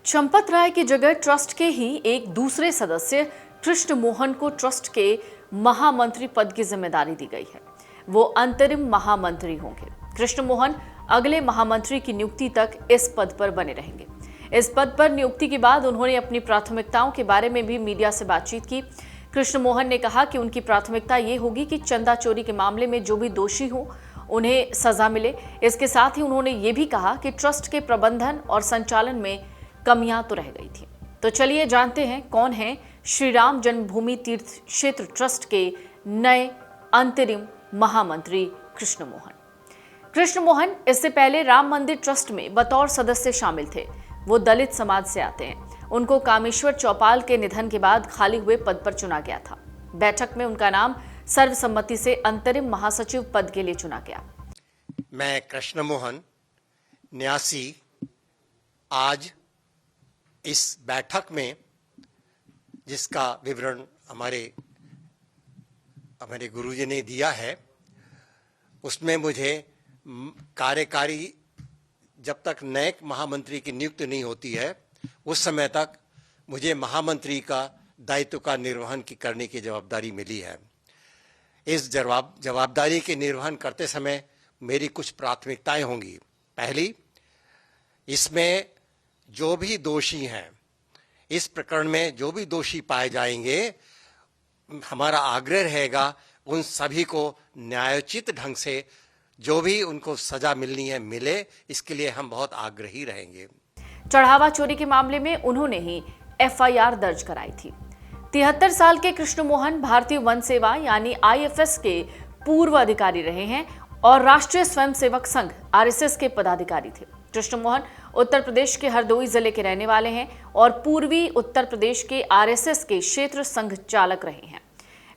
चंपत राय की जगह ट्रस्ट के ही एक दूसरे सदस्य कृष्ण मोहन को ट्रस्ट के महामंत्री पद की जिम्मेदारी दी गई है। वो अंतरिम महामंत्री होंगे। कृष्ण मोहन अगले महामंत्री की नियुक्ति तक इस पद पर बने रहेंगे। इस पद पर नियुक्ति के बाद उन्होंने अपनी प्राथमिकताओं के बारे में भी मीडिया से बातचीत की। कृष्ण मोहन ने कहा कि उनकी प्राथमिकता ये होगी कि चंदा चोरी के मामले में जो भी दोषी हो उन्हें सजा मिले। इसके साथ ही उन्होंने ये भी कहा कि ट्रस्ट के प्रबंधन और संचालन में कमियां तो रह गई थी। तो चलिए जानते हैं कौन है श्री राम जन्मभूमि तीर्थ क्षेत्र ट्रस्ट के नए अंतरिम महामंत्री कृष्ण मोहन। कृष्ण मोहन इससे पहले राम मंदिर ट्रस्ट में बतौर सदस्य शामिल थे। वो दलित समाज से आते हैं। उनको कामेश्वर चौपाल के निधन के बाद खाली हुए पद पर चुना गया था। बैठक में उनका नाम सर्वसम्मति से अंतरिम महासचिव पद के लिए चुना गया। मैं कृष्ण मोहन न्यासी आज इस बैठक में, जिसका विवरण हमारे गुरुजी ने दिया है, उसमें मुझे कार्यकारी जब तक नए महामंत्री की नियुक्ति नहीं होती है उस समय तक मुझे महामंत्री का दायित्व का निर्वहन करने की जवाबदारी मिली है। इस जवाबदारी के निर्वहन करते समय मेरी कुछ प्राथमिकताएं होंगी। पहली, इसमें जो भी दोषी हैं, इस प्रकरण में जो भी दोषी पाए जाएंगे, हमारा आग्रह रहेगा उन सभी को न्यायोचित ढंग से जो भी उनको सजा मिलनी है मिले। इसके लिए हम बहुत आग्रही रहेंगे। चढ़ावा चोरी के मामले में उन्होंने ही एफआईआर दर्ज कराई थी। 73 साल के कृष्ण मोहन भारतीय वन सेवा यानी आईएफएस के पूर्व अधिकारी रहे हैं और राष्ट्रीय स्वयंसेवक संघ आरएसएस के पदाधिकारी थे। कृष्ण मोहन उत्तर प्रदेश के हरदोई जिले के रहने वाले हैं और पूर्वी उत्तर प्रदेश के आरएसएस के क्षेत्र संघ चालक रहे हैं।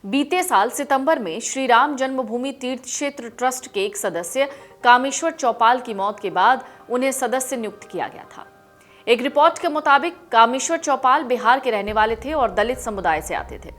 बीते साल सितंबर में श्री राम जन्मभूमि तीर्थ क्षेत्र ट्रस्ट के एक सदस्य कामेश्वर चौपाल की मौत के बाद उन्हें सदस्य नियुक्त किया गया था। एक रिपोर्ट के मुताबिक कामेश्वर चौपाल बिहार के रहने वाले थे और दलित समुदाय से आते थे।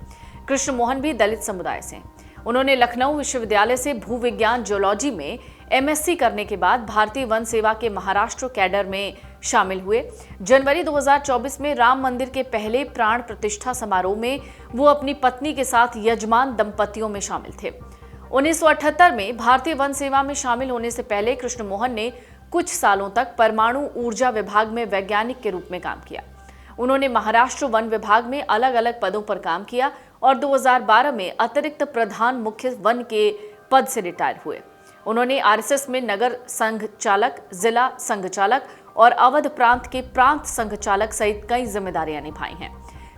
कृष्ण मोहन भी दलित समुदाय से हैं। उन्होंने लखनऊ विश्वविद्यालय से भूविज्ञान जियोलॉजी में एमएससी करने के बाद भारतीय वन सेवा के महाराष्ट्र कैडर में शामिल हुए। जनवरी 2024 में राम मंदिर के पहले प्राण प्रतिष्ठा समारोह में वो अपनी पत्नी के साथ यजमान दंपतियों में शामिल थे। 1978 में भारतीय वन सेवा में शामिल होने से पहले कृष्ण मोहन ने कुछ सालों तक परमाणु ऊर्जा विभाग में वैज्ञानिक के रूप में काम किया। उन्होंने महाराष्ट्र वन विभाग में अलग अलग पदों पर काम किया और 2012 में अतिरिक्त प्रधान मुख्य वन के पद से रिटायर हुए। उन्होंने आरएसएस में नगर संघ चालक, जिला संघ चालक और अवध प्रांत के प्रांत संघ चालक सहित कई जिम्मेदारियां निभाई हैं।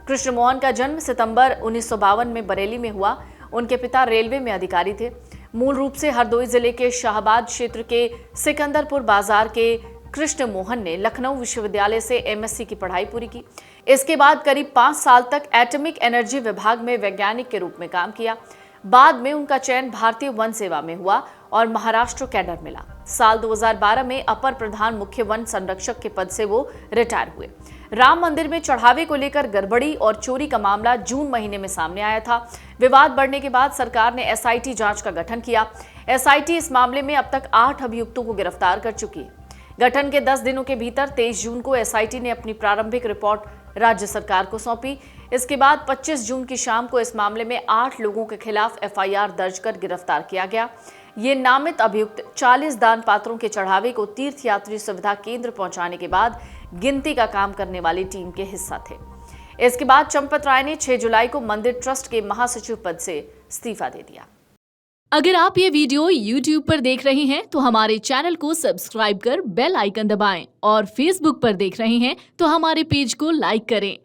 कृष्ण मोहन का जन्म सितंबर 1952 में बरेली में हुआ। उनके पिता रेलवे में अधिकारी थे। मूल रूप से हरदोई जिले के शाहबाद क्षेत्र के सिकंदरपुर बाजार के कृष्ण मोहन ने लखनऊ विश्वविद्यालय से एमएससी की पढ़ाई पूरी की। इसके बाद करीब 5 साल तक एटॉमिक एनर्जी विभाग में वैज्ञानिक के रूप में काम किया। बाद में उनका चयन भारतीय वन सेवा में हुआ और महाराष्ट्र कैडर मिला। साल 2012 में अपर प्रधान मुख्य वन संरक्षक के पद से वो रिटायर हुए। राम मंदिर में चढ़ावे को लेकर गड़बड़ी और चोरी का मामला जून महीने में सामने आया था। विवाद बढ़ने के बाद सरकार ने एसआईटी जांच का गठन किया। एसआईटी इस मामले में अब तक 8 अभियुक्तों को गिरफ्तार कर चुकी है। गठन के 10 दिनों के भीतर 23 जून को एसआईटी ने अपनी प्रारंभिक रिपोर्ट राज्य सरकार को सौंपी। इसके बाद 25 जून की शाम को इस मामले में 8 लोगों के खिलाफ एफआईआर दर्ज कर गिरफ्तार किया गया। ये नामित अभियुक्त 40 दान पात्रों के चढ़ावे को तीर्थयात्री सुविधा केंद्र पहुंचाने के बाद गिनती का काम करने वाली टीम के हिस्सा थे। इसके बाद चंपत राय ने 6 जुलाई को मंदिर ट्रस्ट के महासचिव पद से इस्तीफा दे दिया। अगर आप ये वीडियो YouTube पर देख रहे हैं तो हमारे चैनल को सब्सक्राइब कर बेल आइकन दबाएं और Facebook पर देख रहे हैं तो हमारे पेज को लाइक करें।